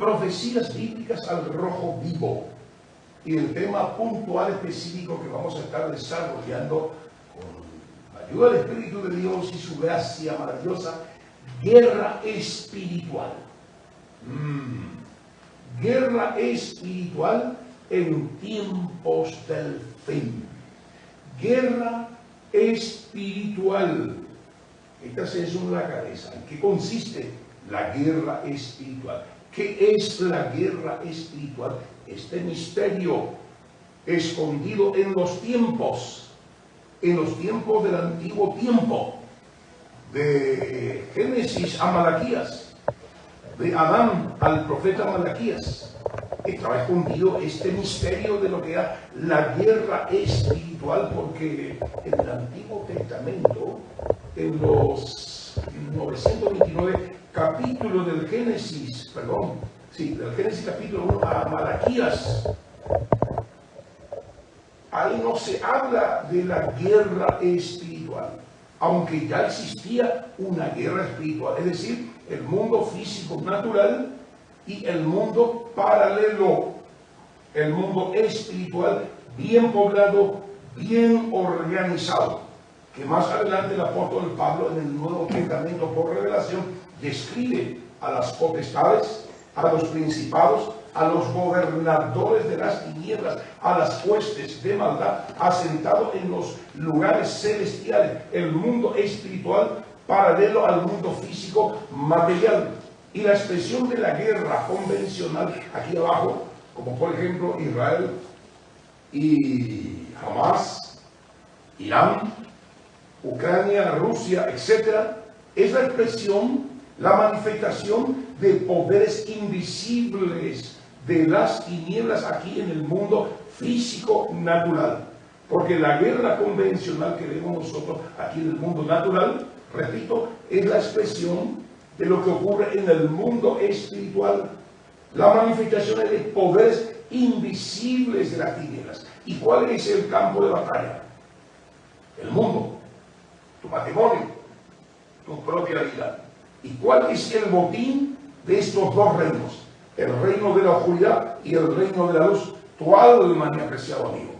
profecías bíblicas al rojo vivo. Y el tema puntual específico que vamos a estar desarrollando con la ayuda del Espíritu de Dios y su gracia maravillosa, guerra espiritual. Guerra espiritual en tiempos del fin. Guerra espiritual. Esta es una cabeza. ¿En qué consiste la guerra espiritual? ¿Qué es la guerra espiritual? Este misterio escondido en los tiempos del antiguo tiempo, de Génesis a Malaquías, de Adán al profeta Malaquías. Estaba escondido este misterio de lo que era la guerra espiritual, porque en el Antiguo Testamento, en los 929 capítulos del Génesis, del Génesis capítulo 1 a Malaquías, ahí no se habla de la guerra espiritual, aunque ya existía una guerra espiritual, es decir, el mundo físico natural y el mundo paralelo, el mundo espiritual bien poblado, bien organizado, que más adelante el apóstol Pablo en el Nuevo Testamento por revelación describe a las potestades, a los principados, a los gobernadores de las tinieblas, a las huestes de maldad, asentado en los lugares celestiales, el mundo espiritual paralelo al mundo físico material. Y la expresión de la guerra convencional aquí abajo, como por ejemplo Israel y Hamas, Irán, Ucrania, Rusia, etc., es la expresión, la manifestación de poderes invisibles de las tinieblas aquí en el mundo físico natural. Porque la guerra convencional que vemos nosotros aquí en el mundo natural, repito, es la expresión de lo que ocurre en el mundo espiritual, la manifestación de poderes invisibles de las tinieblas. ¿Y cuál es el campo de batalla? El mundo, tu matrimonio, tu propia vida. ¿Y cuál es el botín de estos dos reinos? El reino de la oscuridad y el reino de la luz. Tu alma, mi apreciado amigo,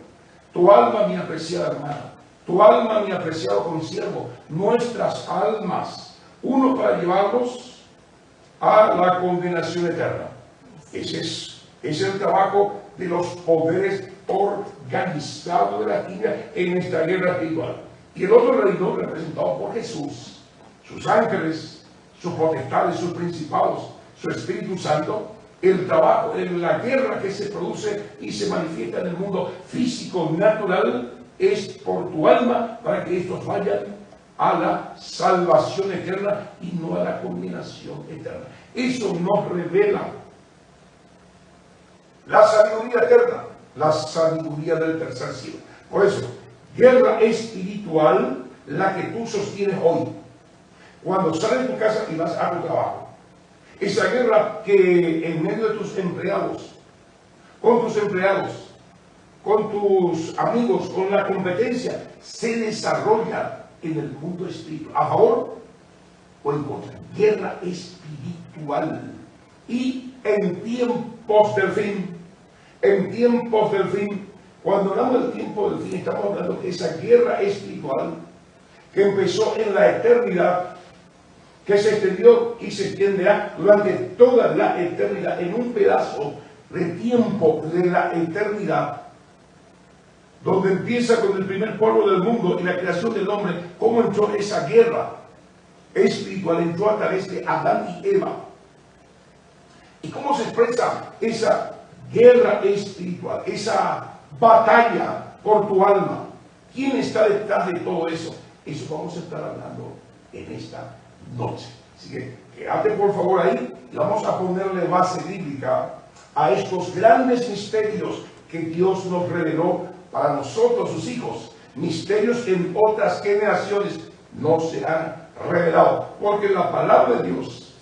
tu alma, mi apreciada hermana, tu alma, mi apreciado consiervo, nuestras almas, uno para llevarlos a la condenación eterna. Ese es el trabajo de los poderes organizados de la tiniebla en esta guerra espiritual. Y el otro reino, representado por Jesús, sus ángeles, sus potestades, sus principados, su Espíritu Santo, el trabajo, en la guerra que se produce y se manifiesta en el mundo físico natural, es por tu alma, para que estos vayan a la salvación eterna y no a la condenación eterna. Eso nos revela la sabiduría eterna, la sabiduría del tercer cielo. Por eso, guerra espiritual, la que tú sostienes hoy, cuando sales de tu casa y vas a tu trabajo. Esa guerra que en medio de tus empleados, con tus amigos, con la competencia, se desarrolla en el mundo espiritual, a favor o en contra. Guerra espiritual. Y en tiempos del fin, cuando hablamos del tiempo del fin, estamos hablando de esa guerra espiritual que empezó en la eternidad, que se extendió y se extenderá durante toda la eternidad, en un pedazo de tiempo de la eternidad, donde empieza con el primer polvo del mundo y la creación del hombre. ¿Cómo entró esa guerra espiritual? Entró a través de Adán y Eva. ¿Y cómo se expresa esa guerra espiritual, esa batalla por tu alma? ¿Quién está detrás de todo eso? Eso vamos a estar hablando en esta noche. Así que quédate por favor ahí y vamos a ponerle base bíblica a estos grandes misterios que Dios nos reveló para nosotros, sus hijos. Misterios que en otras generaciones no se han revelado, porque la palabra de Dios,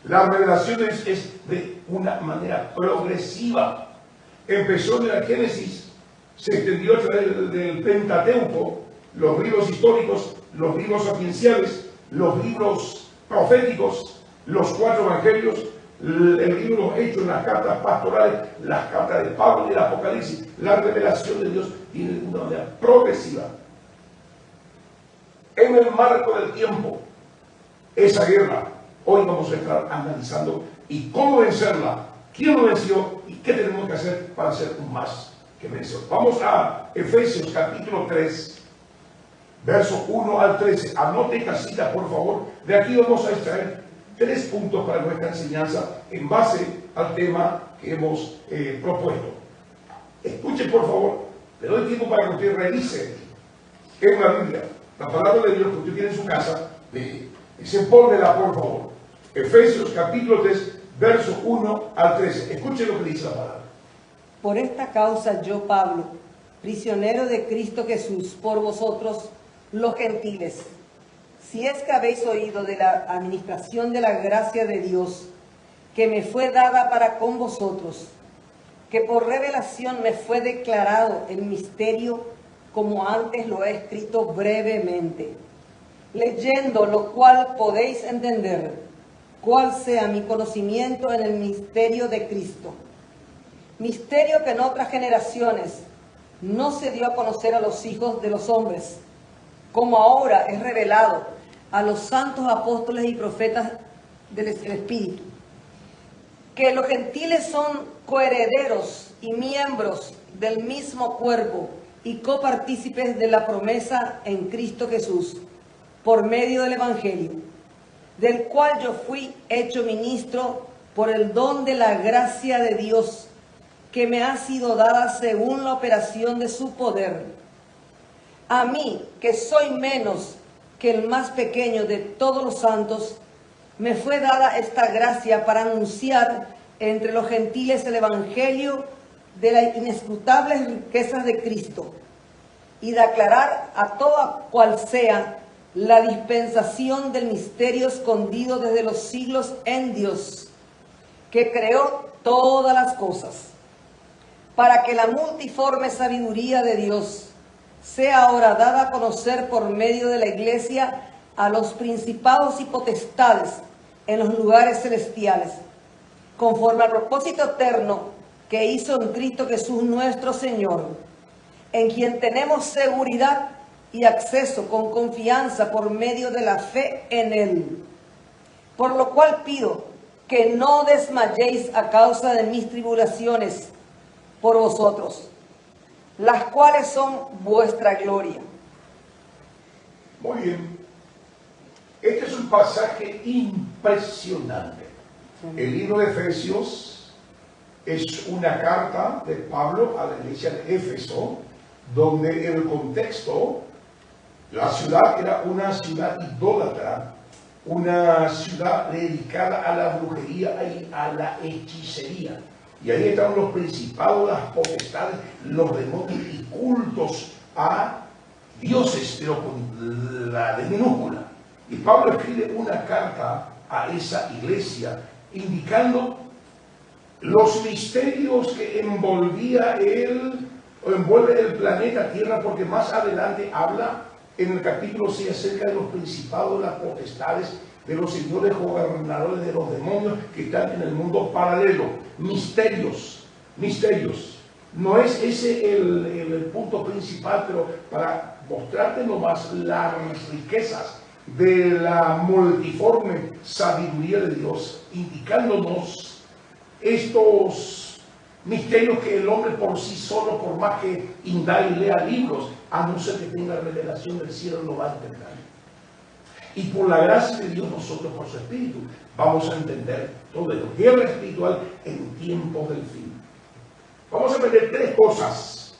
la revelación es de una manera progresiva. Empezó en el Génesis, se extendió a través del Pentateuco, los libros históricos, los libros sapienciales, los libros proféticos, los 4 evangelios, el libro de los Hechos, las cartas pastorales, las cartas de Pablo y el Apocalipsis, la revelación de Dios tiene de una manera progresiva. En el marco del tiempo, esa guerra, hoy vamos a estar analizando y cómo vencerla, quién lo venció y qué tenemos que hacer para ser un más que vencedor. Vamos a Efesios capítulo 3, verso 1 al 13. Anote en casita, por favor. De aquí vamos a extraer 3 puntos para nuestra enseñanza en base al tema que hemos propuesto. Escuche, por favor. Le doy tiempo para que usted revise en la Biblia la palabra de Dios que usted tiene en su casa. Pónela, por favor. Efesios capítulo 3, verso 1 al 13. Escuche lo que dice la palabra. Por esta causa yo, Pablo, prisionero de Cristo Jesús, por vosotros, los gentiles, si es que habéis oído de la administración de la gracia de Dios, que me fue dada para con vosotros, que por revelación me fue declarado el misterio, como antes lo he escrito brevemente, leyendo lo cual podéis entender cuál sea mi conocimiento en el misterio de Cristo. Misterio que en otras generaciones no se dio a conocer a los hijos de los hombres, como ahora es revelado a los santos apóstoles y profetas del Espíritu, que los gentiles son coherederos y miembros del mismo cuerpo y copartícipes de la promesa en Cristo Jesús, por medio del Evangelio, del cual yo fui hecho ministro por el don de la gracia de Dios, que me ha sido dada según la operación de su poder. A mí, que soy menos que el más pequeño de todos los santos, me fue dada esta gracia para anunciar entre los gentiles el Evangelio de las inescrutables riquezas de Cristo, y de aclarar a toda cual sea la dispensación del misterio escondido desde los siglos en Dios, que creó todas las cosas, para que la multiforme sabiduría de Dios sea ahora dada a conocer por medio de la Iglesia a los principados y potestades en los lugares celestiales, conforme al propósito eterno que hizo en Cristo Jesús nuestro Señor, en quien tenemos seguridad y acceso con confianza por medio de la fe en Él. Por lo cual pido que no desmayéis a causa de mis tribulaciones por vosotros, las cuales son vuestra gloria. Muy bien. Este es un pasaje impresionante. El libro de Efesios es una carta de Pablo a la iglesia de Éfeso, donde en el contexto la ciudad era una ciudad idólatra, una ciudad dedicada a la brujería y a la hechicería. Y ahí estaban los principados, las potestades, los demonios y cultos a dioses, pero con la de minúscula. Y Pablo escribe una carta a esa iglesia indicando los misterios que envuelve el planeta Tierra, porque más adelante habla en el capítulo 6 acerca de los principados, las potestades, de los señores gobernadores, de los demonios que están en el mundo paralelo. Misterios, misterios. No es ese el punto principal, pero para mostrarte nomás las riquezas de la multiforme sabiduría de Dios, indicándonos estos misterios que el hombre por sí solo, por más que indague y lea libros, a no ser que tenga revelación del cielo, no va a entender. Y por la gracia de Dios, nosotros por su Espíritu vamos a entender todo esto. Guerra espiritual en tiempos del fin. Vamos a aprender 3 cosas.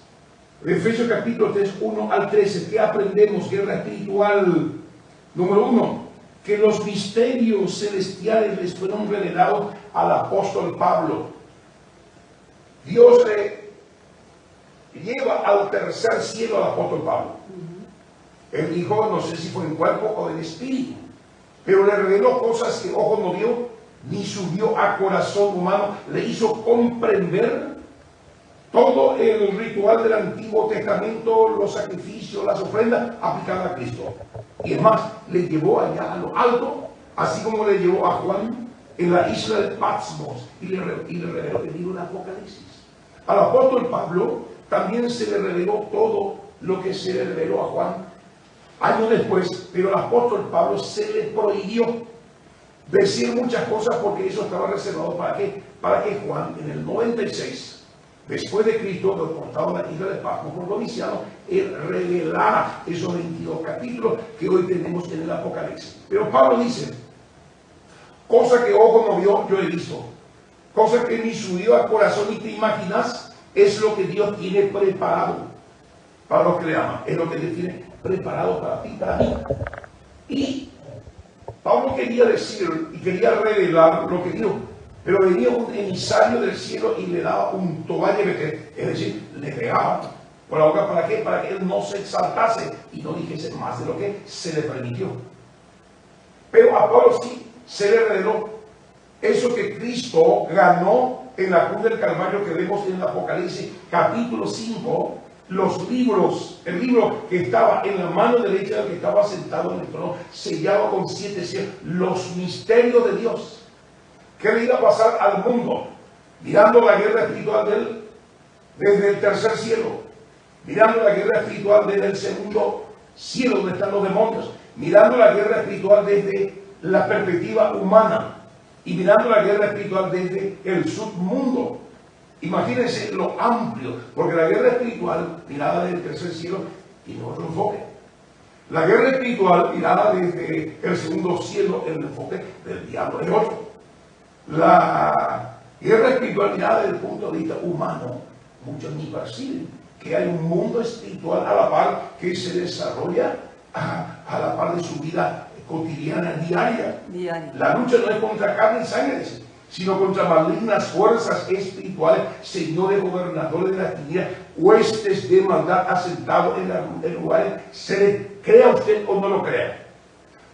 De Efesios capítulo 3, 1 al 13. ¿Qué aprendemos? Guerra espiritual. Número 1. Que los misterios celestiales les fueron revelados al apóstol Pablo. Dios le lleva al tercer cielo al apóstol Pablo. Él dijo, no sé si fue en cuerpo o en espíritu, pero le reveló cosas que ojo no vio, ni subió a corazón humano. Le hizo comprender todo el ritual del Antiguo Testamento, los sacrificios, las ofrendas aplicadas a Cristo. Y es más, le llevó allá a lo alto, así como le llevó a Juan en la isla de Patmos y le reveló el libro de Apocalipsis. Al apóstol Pablo también se le reveló todo lo que se le reveló a Juan años después, pero al apóstol Pablo se le prohibió decir muchas cosas porque eso estaba reservado ¿para qué? Para que Juan en el 96, después de Cristo, deportado a la isla de Patmos por Domiciano, él revelara esos 22 capítulos que hoy tenemos en el Apocalipsis. Pero Pablo dice, cosa que ojo no vio, yo he visto, cosa que ni subió al corazón ni te imaginas, es lo que Dios tiene preparado para los que le aman, es lo que Dios tiene preparado para ti, para mí. Y Pablo quería decir y quería revelar lo que Dios, pero venía un emisario del cielo y le daba un toballe, es decir, le pegaba por la boca. ¿Para qué? Para que él no se exaltase y no dijese más de lo que se le permitió. Pero a Pablo sí se le reveló eso que Cristo ganó en la cruz del Calvario, que vemos en el Apocalipsis capítulo 5, los libros, el libro que estaba en la mano derecha del que estaba sentado en el trono, sellado con 7 sellos, los misterios de Dios. ¿Qué le iba a pasar al mundo? Mirando la guerra espiritual de él desde el tercer cielo, mirando la guerra espiritual desde el segundo cielo donde están los demonios, mirando la guerra espiritual desde la perspectiva humana y mirando la guerra espiritual desde el submundo. Imagínense lo amplio, porque la guerra espiritual mirada desde el tercer cielo tiene otro enfoque. La guerra espiritual mirada desde el segundo cielo, el enfoque del diablo es otro. La guerra espiritual mirada desde el punto de vista humano, muchos ni perciben que hay un mundo espiritual a la par que se desarrolla a la par de su vida cotidiana, diaria. La lucha no es contra carne y sangre, sino contra malignas fuerzas espirituales, señores gobernadores de la tinieblas, huestes de maldad asentados en lugares. Se le crea a usted o no lo crea.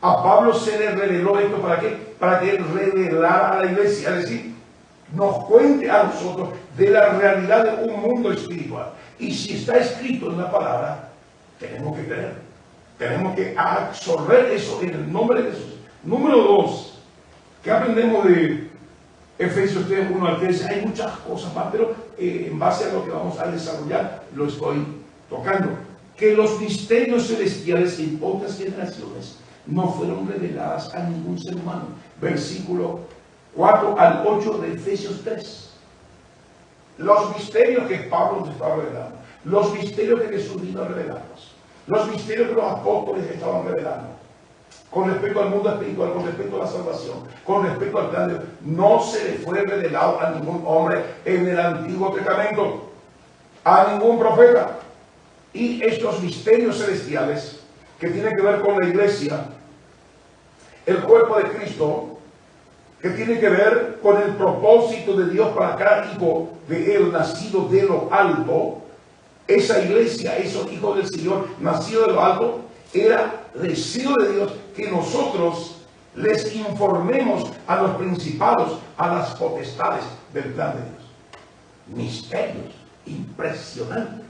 A Pablo se le reveló esto, ¿para qué? Para que él revelara a la iglesia, es decir, nos cuente a nosotros de la realidad de un mundo espiritual. Y si está escrito en la palabra, tenemos que creer, tenemos que absorber eso en el nombre de Jesús. Número 2, ¿qué aprendemos de Efesios 3, 1 al 13? Hay muchas cosas más, pero en base a lo que vamos a desarrollar, lo estoy tocando. Que los misterios celestiales en otras generaciones no fueron reveladas a ningún ser humano. Versículo 4 al 8 de Efesios 3. Los misterios que Pablo nos estaba revelando, los misterios que Jesús vino a revelarnos, los misterios que los apóstoles estaban revelando, con respecto al mundo espiritual, con respecto a la salvación, con respecto al plan de Dios, no se le fue revelado a ningún hombre en el Antiguo Testamento, a ningún profeta. Y estos misterios celestiales que tienen que ver con la iglesia, el cuerpo de Cristo, que tiene que ver con el propósito de Dios para cada hijo de Él, nacido de lo alto. Esa iglesia, esos hijos del Señor, nacidos de lo alto, era deseo de Dios que nosotros les informemos a los principados, a las potestades del plan de Dios. Misterios impresionantes.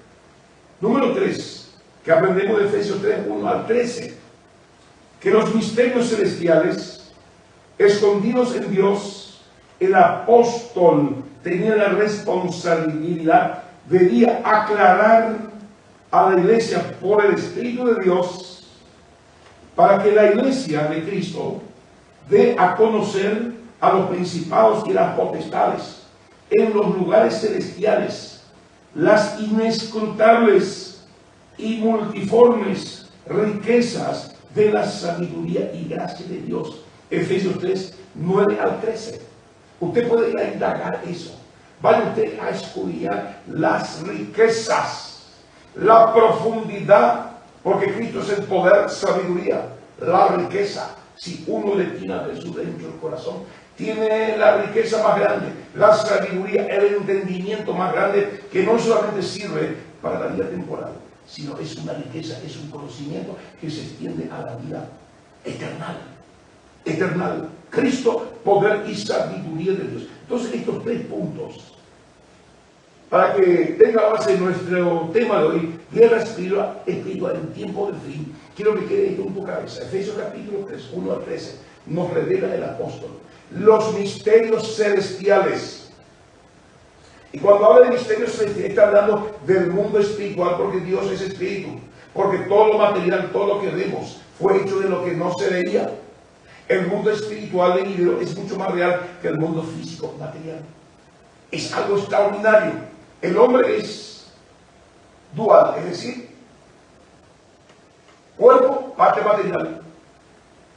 Número 3, que aprendemos de Efesios 3, 1 al 13, que los misterios celestiales escondidos en Dios, el apóstol tenía la responsabilidad, debía aclarar a la iglesia por el Espíritu de Dios, para que la iglesia de Cristo dé a conocer a los principados y las potestades en los lugares celestiales las inescrutables y multiformes riquezas de la sabiduría y gracia de Dios. Efesios 3, 9 al 13. Usted puede ir a indagar eso. Vaya usted a escudriñar las riquezas, la profundidad, porque Cristo es el poder, sabiduría, la riqueza. Si uno le tira de su dentro el corazón, tiene la riqueza más grande, la sabiduría, el entendimiento más grande, que no solamente sirve para la vida temporal, sino es una riqueza, es un conocimiento que se extiende a la vida eterna. Eternal. Cristo, poder y sabiduría de Dios. Entonces, estos 3 puntos, para que tenga base nuestro tema de hoy, guerra espiritual en tiempo del fin, quiero que quede esto en tu cabeza. Efesios capítulo 3, 1 al 13, nos revela el apóstol los misterios celestiales. Y cuando habla de misterios celestiales, está hablando del mundo espiritual, porque Dios es espíritu. Porque todo lo material, todo lo que vemos, fue hecho de lo que no se veía. El mundo espiritual de es mucho más real que el mundo físico material. Es algo extraordinario. El hombre es dual, es decir, cuerpo, parte material,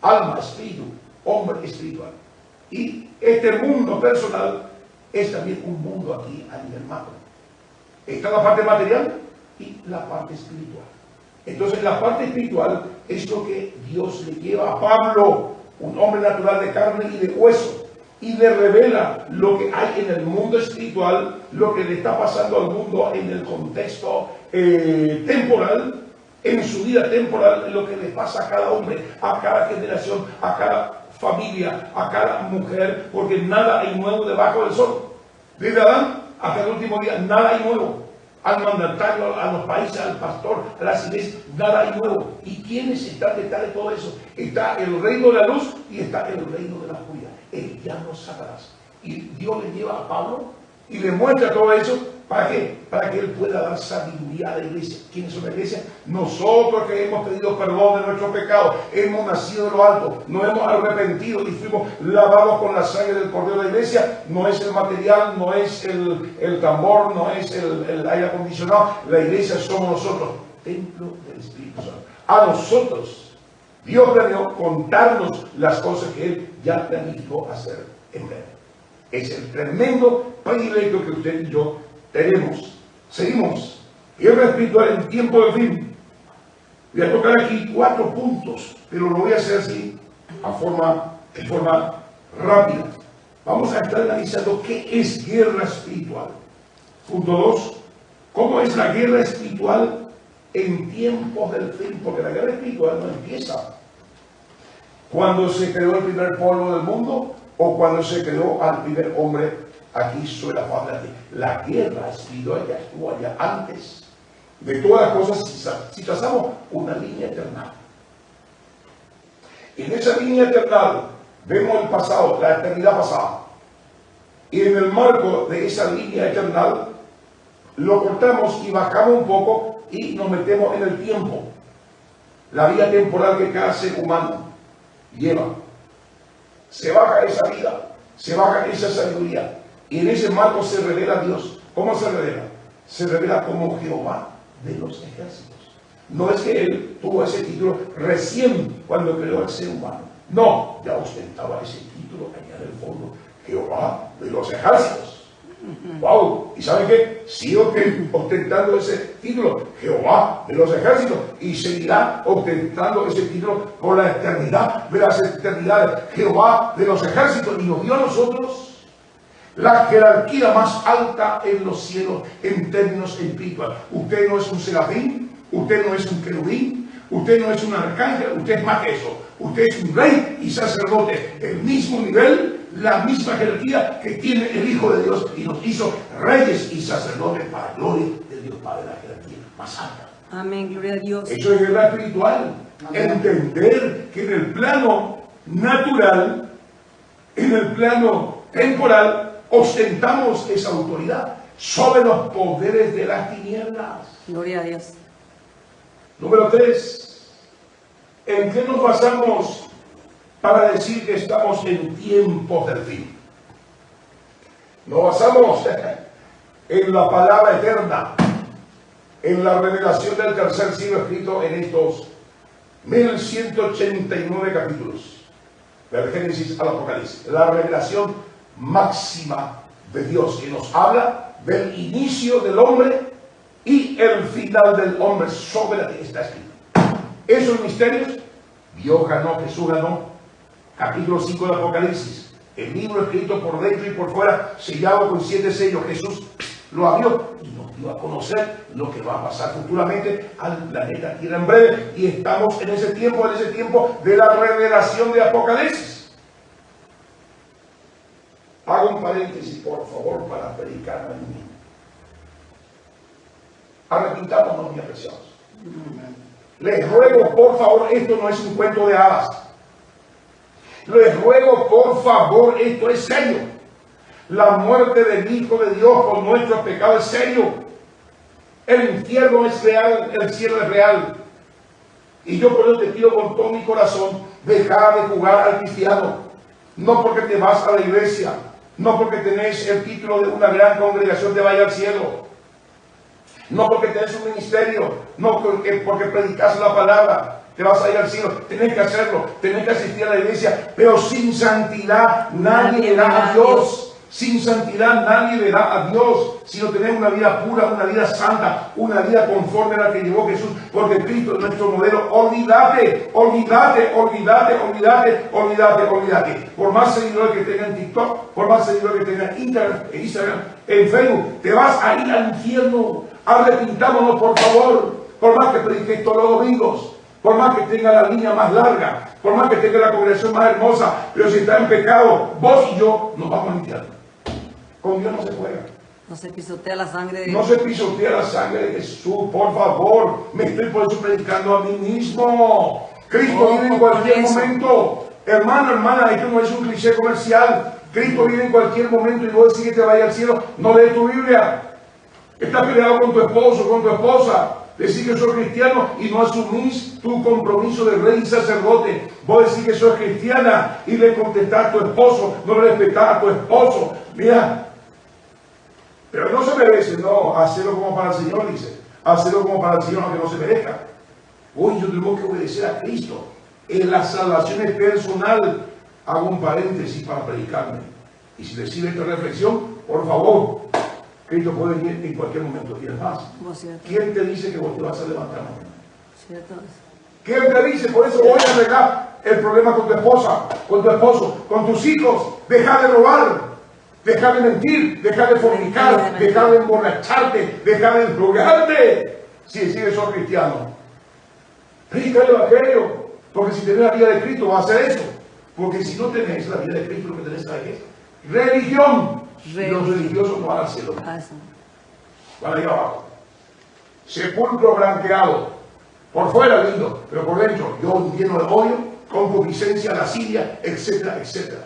alma, espíritu, hombre espiritual. Y este mundo personal es también un mundo aquí a nivel macro. Está la parte material y la parte espiritual. Entonces la parte espiritual es lo que Dios le lleva a Pablo, un hombre natural de carne y de hueso, y le revela lo que hay en el mundo espiritual, lo que le está pasando al mundo en el contexto temporal, en su vida temporal, lo que le pasa a cada hombre, a cada generación, a cada familia, a cada mujer, porque nada hay nuevo debajo del sol. Desde Adán hasta el último día, nada hay nuevo. Al mandatario, a los países, al pastor, a las iglesias, nada hay nuevo. ¿Y quiénes están detrás de todo eso? Está el reino de la luz y está el reino de la oscuridad. El llano Satanás. Y Dios le lleva a Pablo y le muestra todo eso. ¿Para qué? Para que él pueda dar sabiduría a la iglesia. ¿Quiénes son la iglesia? Nosotros que hemos pedido perdón de nuestros pecados, hemos nacido de lo alto, nos hemos arrepentido y fuimos lavados con la sangre del Cordero de la iglesia. No es el material, no es el tambor, no es el aire acondicionado. La iglesia somos nosotros, templo del Espíritu Santo. A nosotros Dios planeó contarnos las cosas que Él ya planificó hacer en breve. Es el tremendo privilegio que usted y yo tenemos. Seguimos. Guerra espiritual en tiempo de fin. Voy a tocar aquí 4 puntos, pero lo voy a hacer así, de forma rápida. Vamos a estar analizando qué es guerra espiritual. Punto 2. ¿Cómo es la guerra espiritual en tiempos del fin? Porque la guerra espiritual no empieza cuando se creó el primer pueblo del mundo o cuando se creó al primer hombre aquí sobre la faz de la tierra. La guerra espiritual ya estuvo allá antes de todas las cosas. Si trazamos una línea eterna, en esa línea eterna vemos el pasado, la eternidad pasada, y en el marco de esa línea eterna lo cortamos y bajamos un poco y nos metemos en el tiempo, la vida temporal que cada ser humano lleva. Se baja esa vida, se baja esa sabiduría, y en ese marco se revela Dios. ¿Cómo se revela? Se revela como Jehová de los ejércitos. No es que Él tuvo ese título recién cuando creó al ser humano. No, ya ostentaba ese título allá en el fondo, Jehová de los ejércitos. ¡Wow! ¿Y saben qué? Sigue ostentando ese título, Jehová de los ejércitos, y seguirá ostentando ese título por la eternidad de las eternidades, Jehová de los ejércitos, y nos dio a nosotros la jerarquía más alta en los cielos en términos espirituales. Usted no es un serafín, usted no es un querubín, usted no es un arcángel, usted es más que eso. Usted es un rey y sacerdote, el mismo nivel, la misma jerarquía que tiene el Hijo de Dios, y nos hizo reyes y sacerdotes para gloria de Dios Padre, la jerarquía más alta. Amén, gloria a Dios. Eso es guerra espiritual. Amén. Entender que en el plano natural, en el plano temporal, ostentamos esa autoridad sobre los poderes de las tinieblas. Gloria a Dios. Número 3. ¿En qué nos basamos para decir que estamos en tiempos del fin? Nos basamos en la palabra eterna, en la revelación del tercer siglo escrito en estos 1189 capítulos, del Génesis al Apocalipsis. La revelación máxima de Dios, que nos habla del inicio del hombre y el final del hombre sobre la que está escrito. Esos misterios, Dios ganó, Jesús ganó. Capítulo 5 del Apocalipsis, el libro escrito por dentro y por fuera, sellado con 7 sellos. Jesús lo abrió y nos dio a conocer lo que va a pasar futuramente al planeta Tierra en breve. Y estamos en ese tiempo de la revelación de Apocalipsis. Hago un paréntesis, por favor, para predicar a mí. Arrepintámonos, mis apreciados. Les ruego, por favor, esto no es un cuento de hadas. Les ruego por favor, esto es serio. La muerte del Hijo de Dios por nuestros pecados es serio. El infierno es real, el cielo es real. Y yo por eso te pido con todo mi corazón, deja de jugar al cristiano. No porque te vas a la iglesia, no porque tenés el título de una gran congregación te vaya al cielo. No porque tenés un ministerio, no porque predicas la palabra, te vas a ir al cielo. Tenés que hacerlo, tenés que asistir a la iglesia, pero sin santidad nadie verá a Dios. Sin santidad nadie verá a Dios. Si no tenemos una vida pura, una vida santa, una vida conforme a la que llevó Jesús, porque Cristo es nuestro modelo. Olvídate, olvídate, olvídate, olvídate, olvídate, olvídate. Por más seguidores que tengan TikTok, por más seguidores que tengan Instagram, en Facebook, te vas a ir al infierno. Arrepintámonos, por favor. Por más que prediques todos los domingos, por más que tenga la línea más larga, por más que tenga la congregación más hermosa, pero si está en pecado, vos y yo nos vamos al infierno. Con Dios no se juega. No se pisotea la sangre de No se pisotea la sangre de Jesús, por favor. Me estoy por eso predicando a mí mismo. Cristo viene en cualquier momento. Hermano, hermana, esto no es un cliché comercial. Cristo viene en cualquier momento y vos decís que te vaya al cielo. No lees tu Biblia. Estás peleado con tu esposo, con tu esposa. Decís que sos cristiano y no asumís tu compromiso de rey y sacerdote. Vos decís que sos cristiana y le contestás a tu esposo, no le respetás a tu esposo. Mira, pero no se merece, no, hacerlo como para el Señor, dice. Hacerlo como para el Señor, aunque no se merezca. Hoy yo tengo que obedecer a Cristo. En la salvación es personal. Hago un paréntesis para predicarme. Y si recibe esta reflexión, por favor, Cristo puede venir en cualquier momento. Y es más, ¿quién te dice que vos te vas a levantar mañana? ¿Quién te dice? Por eso voy a arreglar el problema con tu esposa, con tu esposo, con tus hijos. Deja de robar, deja de mentir, deja de fornicar, deja de emborracharte, deja de drogarte. Si sigues sos cristiano, predica el evangelio, porque si tenés la vida de Cristo vas a hacer eso. Porque si no tenés la vida de Cristo, lo que tenés es religión. Y los religiosos no van al cielo. Van ahí abajo. Sepulcro blanqueado. Por fuera lindo, pero por dentro yo lleno de odio, concupiscencia, lascivia, etcétera, etcétera.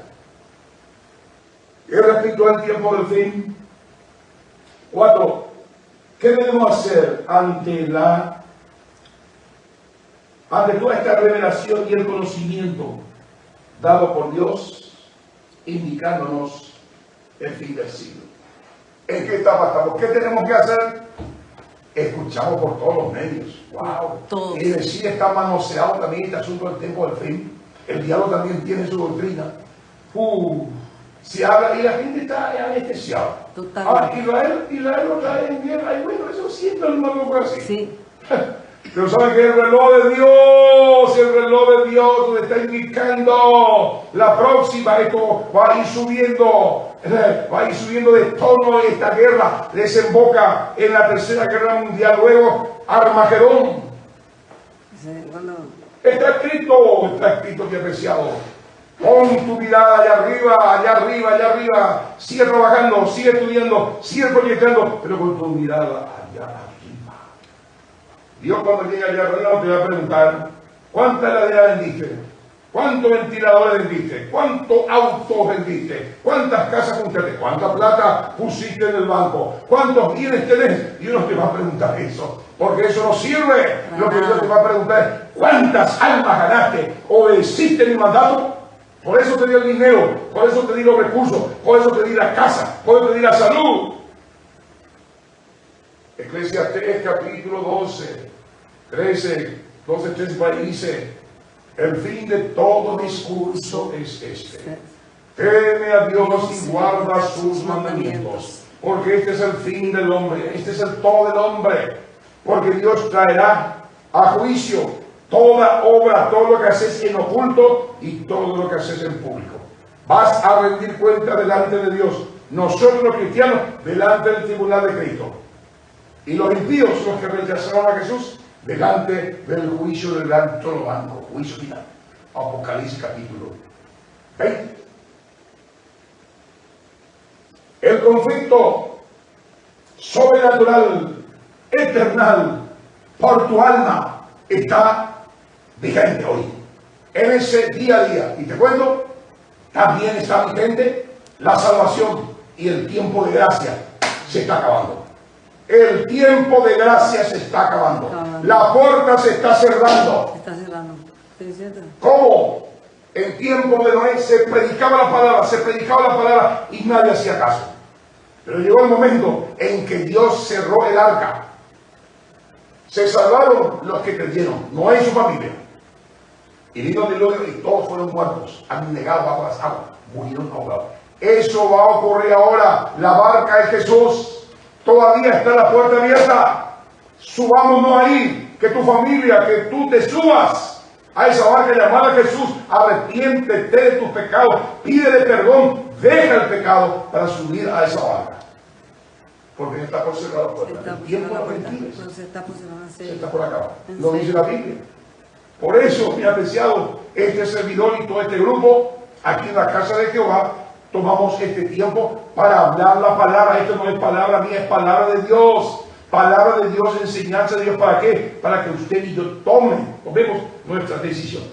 Guerra espiritual, tiempo del fin. 4. ¿Qué debemos hacer ante toda esta revelación y el conocimiento dado por Dios, indicándonos el fin del siglo? ¿En qué etapa estamos? ¿Qué tenemos que hacer? Escuchamos por todos los medios. ¡Wow! Y decir está manoseado también este asunto del tiempo del fin. El diablo también tiene su doctrina. Se habla y la gente está anestesiada. Israel lo trae en guerra. Y bueno, eso siempre es algo así. Sí. Pero saben que el reloj de Dios nos está indicando la próxima, esto va a ir subiendo de tono esta guerra, desemboca en la tercera guerra mundial, luego Armagedón. Está escrito, mi apreciado. Pon tu mirada allá arriba, allá arriba, sigue trabajando, sigue estudiando, sigue proyectando, pero con tu mirada allá arriba. Dios cuando llega allá arriba te va a preguntar, ¿cuánta heladera vendiste? ¿Cuántos ventiladores vendiste? ¿Cuántos autos vendiste? ¿Cuántas casas compraste? ¿Cuánta plata pusiste en el banco? ¿Cuántos bienes tenés? Dios no te va a preguntar eso, porque eso no sirve. Lo que Dios te va a preguntar es, ¿cuántas almas ganaste? ¿Obedeciste mi mandato? Por eso te di el dinero, por eso te di los recursos, por eso te di la casa, por eso te di la salud. Eclesiastés capítulo 13, por ahí dice, el fin de todo discurso es este. Teme a Dios y guarda sus mandamientos, porque este es el fin del hombre, este es el todo del hombre, porque Dios traerá a juicio toda obra, todo lo que haces en oculto y todo lo que haces en público. Vas a rendir cuenta delante de Dios, nosotros los cristianos, delante del tribunal de Cristo. Y los impíos, los que rechazaron a Jesús, delante del juicio del gran trono blanco, juicio final. Apocalipsis capítulo 20. El conflicto sobrenatural, eternal, por tu alma, está vigente hoy, en ese día a día. Y te cuento, también está vigente la salvación y el tiempo de gracia se está acabando. El tiempo de gracia se está acabando. La puerta se está cerrando. Está cerrando. ¿Sí, es cierto? ¿Cómo? En tiempo de Noé se predicaba la palabra y nadie hacía caso. Pero llegó el momento en que Dios cerró el arca. Se salvaron los que creyeron, Noé y su familia. Y vino el diluvio y todos fueron muertos, anegados bajo las aguas, murieron ahogados. Eso va a ocurrir ahora. La barca es Jesús. Todavía está la puerta abierta. Subámonos ahí, que tu familia, que tú te subas a esa barca llamada Jesús. Arrepiéntete de tus pecados, pídele perdón, deja el pecado para subir a esa barca. Porque está por cerrar la puerta. El tiempo de los gentiles Se está por cerrar. se está por acabar. Lo dice la Biblia. Por eso, mi apreciado, este servidor y todo este grupo, aquí en la casa de Jehová, tomamos este tiempo para hablar la palabra. Esto no es palabra mía, es palabra de Dios. Palabra de Dios, enseñanza de Dios. ¿Para qué? Para que usted y yo tomemos nuestra decisión.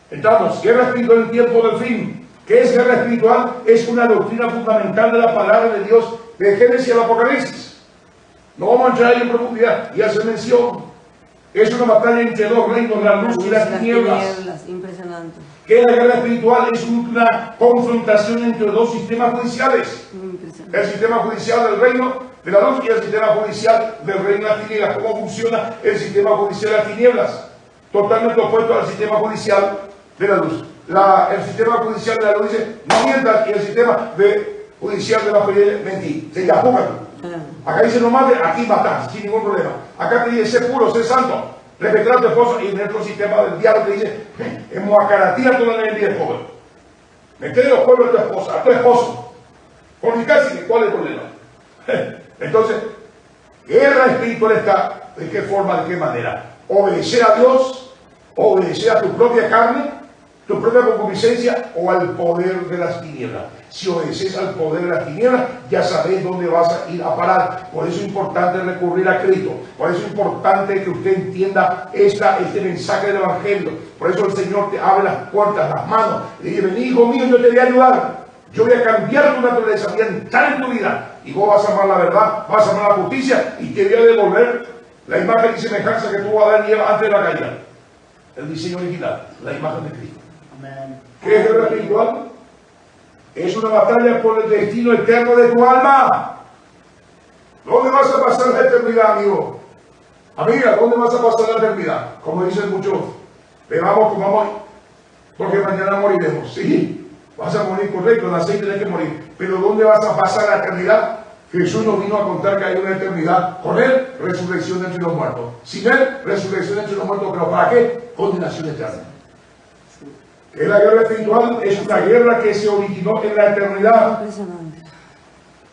Entramos, guerra espiritual en tiempo del fin. ¿Qué es guerra espiritual? Es una doctrina fundamental de la palabra de Dios, de Génesis al Apocalipsis. No vamos a entrar ahí en profundidad y hacer mención. Es una batalla entre dos reinos, la luz y las tinieblas. Impresionante. Que la guerra espiritual es una confrontación entre dos sistemas judiciales. El sistema judicial del reino de la luz y el sistema judicial del reino de las tinieblas. ¿Cómo funciona el sistema judicial de las tinieblas? Totalmente opuesto al sistema judicial de la luz. El sistema judicial de la luz dice, no mientas, y el sistema judicial de la fe dice, mentí, se llama. Acá dice, no mates, aquí matas, sin ningún problema. Acá te dice, sé puro, sé santo, respetar a tu esposo. Y en nuestro sistema del diablo te dice, en Moacaratía toda la envidia es joven. Metele los pueblos a tu esposa, a tu esposo. Fornicarse, ¿cuál es el problema? Entonces, guerra espiritual está, ¿de qué forma, de qué manera? Obedecer a Dios, obedecer a tu propia carne, tu propia concupiscencia o al poder de las tinieblas. Si obedeces al poder de las tinieblas, ya sabes dónde vas a ir a parar. Por eso es importante recurrir a Cristo. Por eso es importante que usted entienda este mensaje del Evangelio. Por eso el Señor te abre las puertas, las manos. Y dice, ven, hijo mío, yo te voy a ayudar. Yo voy a cambiar tu naturaleza, voy a entrar en tu vida. Y vos vas a amar la verdad, vas a amar la justicia y te voy a devolver la imagen y semejanza que tuvo Adán y Eva antes de la caída. El diseño original, la imagen de Cristo. ¿Qué es guerra espiritual? Es una batalla por el destino eterno de tu alma. ¿Dónde vas a pasar la eternidad, amigo? Amiga, ¿dónde vas a pasar la eternidad? Como dicen muchos, bebamos, comamos, porque mañana moriremos. Sí, vas a morir, correcto, en aceite tienes que morir. Pero ¿dónde vas a pasar la eternidad? Jesús nos vino a contar que hay una eternidad. Con Él, resurrección entre los muertos. Sin Él, resurrección entre los muertos. ¿Pero para qué? Condenación eterna. Que la guerra espiritual es una guerra que se originó en la eternidad.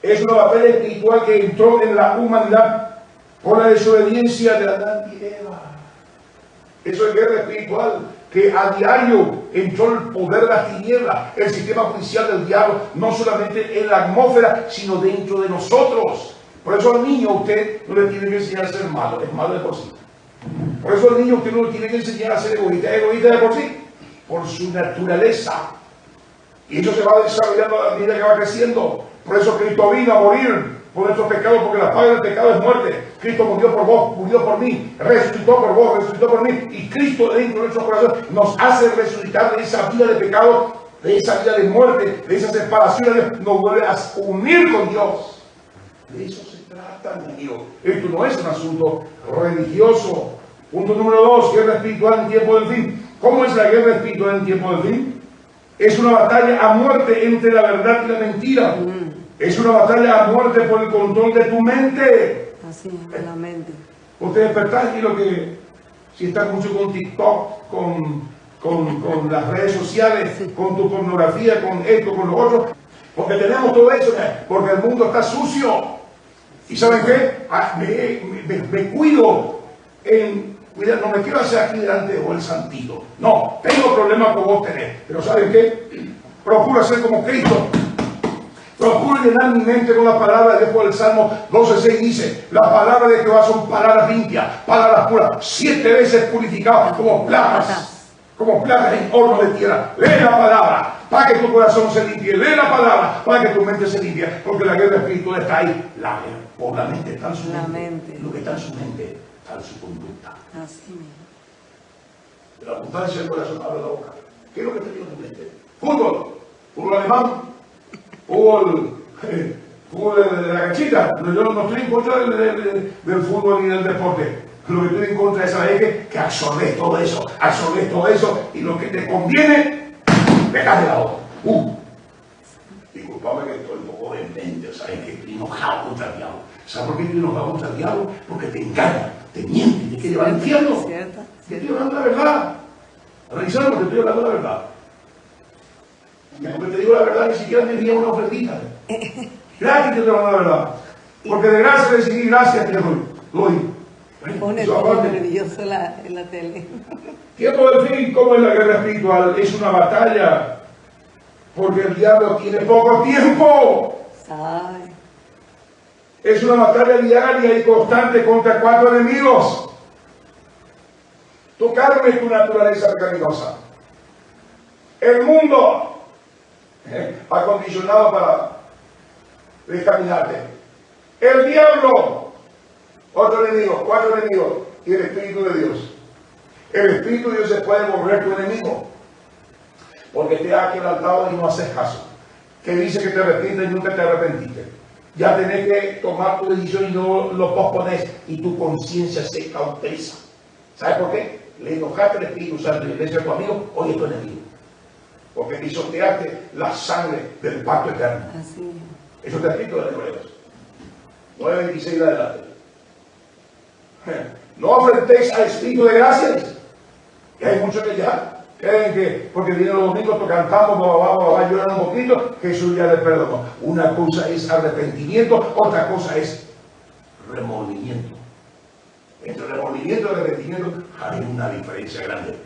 Es una batalla espiritual que entró en la humanidad por la desobediencia de Adán y Eva. Eso es guerra espiritual, que a diario entró el poder de las tinieblas, el sistema judicial del diablo, no solamente en la atmósfera, sino dentro de nosotros. Por eso al niño usted no le tiene que enseñar a ser malo, es malo de por sí. Por eso al niño usted no le tiene que enseñar a ser egoísta, es egoísta de por sí. Por su naturaleza. Y eso se va desarrollando a medida que va creciendo. Por eso Cristo vino a morir por nuestros pecados, porque la paga del pecado es muerte. Cristo murió por vos, murió por mí, resucitó por vos, resucitó por mí. Y Cristo dentro de nuestro corazón nos hace resucitar de esa vida de pecado, de esa vida de muerte, de esa separación de Dios. Nos vuelve a unir con Dios. De eso se trata, mi amigo. Esto no es un asunto religioso. Punto número 2, guerra espiritual en tiempo del fin. ¿Cómo es la guerra espiritual en tiempo del fin? Es una batalla a muerte entre la verdad y la mentira. Es una batalla a muerte por el control de tu mente. Así es, la mente. Usted despertás y lo que, si estás mucho con TikTok, con las redes sociales, sí, con tu pornografía, con esto, con lo otro, porque tenemos todo eso, porque el mundo está sucio. ¿Y saben qué? Me cuido no me quiero hacer aquí delante de vos el santito. No, tengo problemas con vos tenés. Pero ¿saben qué? Procuro ser como Cristo. Procuro llenar mi mente con la palabra de Dios. Por el Salmo 12:6 dice, las palabras de Jehová son palabras limpias, palabras puras, 7 veces purificadas como plagas. como plata en horno de tierra. Lee la palabra para que tu corazón se limpie. Lee la palabra para que tu mente se limpie. Porque la guerra espiritual está ahí. Por la mente está en su mente. Lo que está en su mente está en su conducta. Así mismo. La abundancia del corazón abre la boca. ¿Qué es lo que te digo en tu mente? Fútbol. Fútbol alemán. Fútbol de la canchita. Yo no estoy en contra del fútbol ni del deporte. Lo que estoy en contra es saber que absorbes todo eso, y lo que te conviene, dejas de lado. Disculpame que estoy un poco vehemente, ¿sabes? Que estoy enojado contra el diablo. ¿Sabes por qué estoy enojado contra el diablo? Porque te engaña, te miente, te quiere llevar al infierno. Te estoy hablando la verdad. Revisando porque estoy hablando la verdad. Y aunque te digo la verdad, ni siquiera me envía una ofrendita. Gracias que te hablando la verdad. Porque de gracia recibí, gracias te doy. Pone todo nervioso en la tele. Tiempo del fin, como en la guerra espiritual, es una batalla. Porque el diablo tiene poco tiempo. Ay. Es una batalla diaria y constante contra 4 enemigos. Tu carne y tu naturaleza pecaminosa. El mundo acondicionado para descaminarte. El diablo, otro enemigo, 4 enemigos, y el Espíritu de Dios. El Espíritu de Dios se puede volver tu enemigo, porque te ha quebrantado y no haces caso. Que dice que te arrepientes y nunca te arrepentiste. Ya tenés que tomar tu decisión y no lo pospones, y tu conciencia se cauteriza. ¿Sabes por qué? Le enojaste al Espíritu Santo y le dices a tu amigo, hoy es tu enemigo. Porque pisoteaste la sangre del pacto eterno. Así. Eso está escrito en Hebreos 9:26 de adelante. No ofrentéis al Espíritu de gracia, dice. Que hay muchos que ya creen que porque vienen los domingos cantamos, lloran un poquito, Jesús ya les perdonó. Una cosa es arrepentimiento, otra cosa es remordimiento. Entre remordimiento y arrepentimiento hay una diferencia grande.